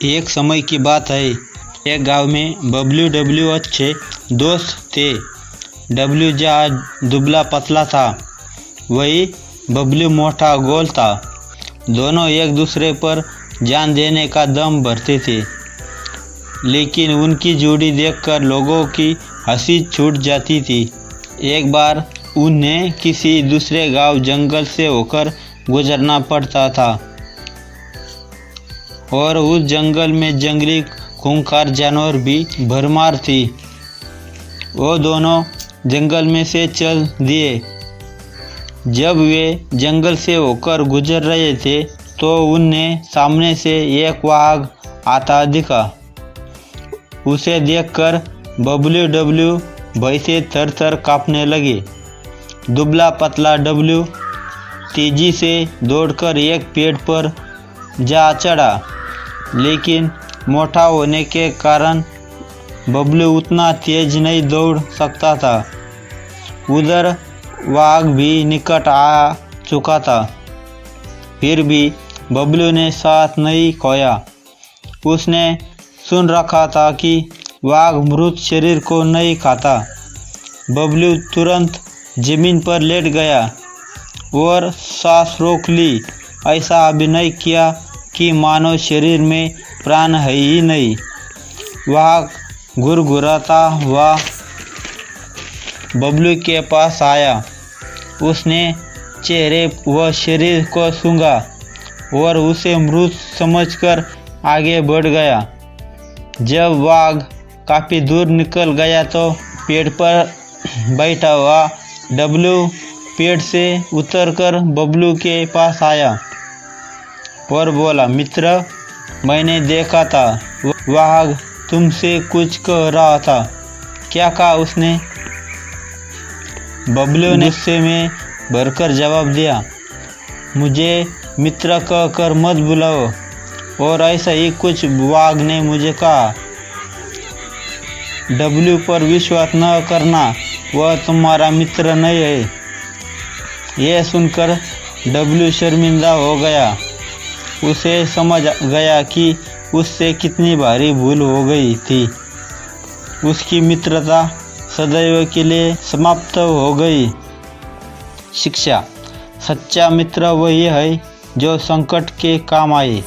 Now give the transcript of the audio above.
एक समय की बात है, एक गांव में डब्ल्यू अच्छे दोस्त थे। डब्ल्यू जहाँ दुबला पतला था, वही बबलू मोटा गोल था। दोनों एक दूसरे पर जान देने का दम भरते थे, लेकिन उनकी जोड़ी देखकर लोगों की हंसी छूट जाती थी। एक बार उन्हें किसी दूसरे गांव जंगल से होकर गुजरना पड़ता था और उस जंगल में जंगली खूंखार जानवर भी भरमार थी। वो दोनों जंगल में से चल दिए। जब वे जंगल से होकर गुजर रहे थे तो उन्हें सामने से एक वाघ आता दिखा। उसे देखकर डब्ल्यू भय से थर-थर कांपने लगे। दुबला पतला डब्ल्यू तेजी से दौड़कर एक पेड़ पर जा चढ़ा, लेकिन मोटा होने के कारण बबलू उतना तेज नहीं दौड़ सकता था। उधर वाघ भी निकट आ चुका था। फिर भी बबलू ने साथ नहीं खोया। उसने सुन रखा था कि वाघ मृत शरीर को नहीं खाता। बबलू तुरंत जमीन पर लेट गया और सांस रोक ली। ऐसा अभिनय किया कि मानो शरीर में प्राण है ही नहीं। वाघ घुरघुराता हुआ बबलू के पास आया। उसने चेहरे व शरीर को सूंघा और उसे मृत समझकर आगे बढ़ गया। जब वाघ काफ़ी दूर निकल गया तो पेड़ पर बैठा हुआ डब्ल्यू पेड़ से उतरकर बबलू के पास आया और बोला, मित्र, मैंने देखा था वाघ तुमसे कुछ कह रहा था। क्या कहा उसने? बबलू ने गुस्से में भरकर जवाब दिया, मुझे मित्र कहकर मत बुलाओ। और ऐसा ही कुछ वाघ ने मुझे कहा। डब्ल्यू पर विश्वास न करना, वह तुम्हारा मित्र नहीं है। यह सुनकर डब्ल्यू शर्मिंदा हो गया। उसे समझ गया कि उससे कितनी भारी भूल हो गई थी। उसकी मित्रता सदैव के लिए समाप्त हो गई। शिक्षा: सच्चा मित्र वही है जो संकट के काम आए।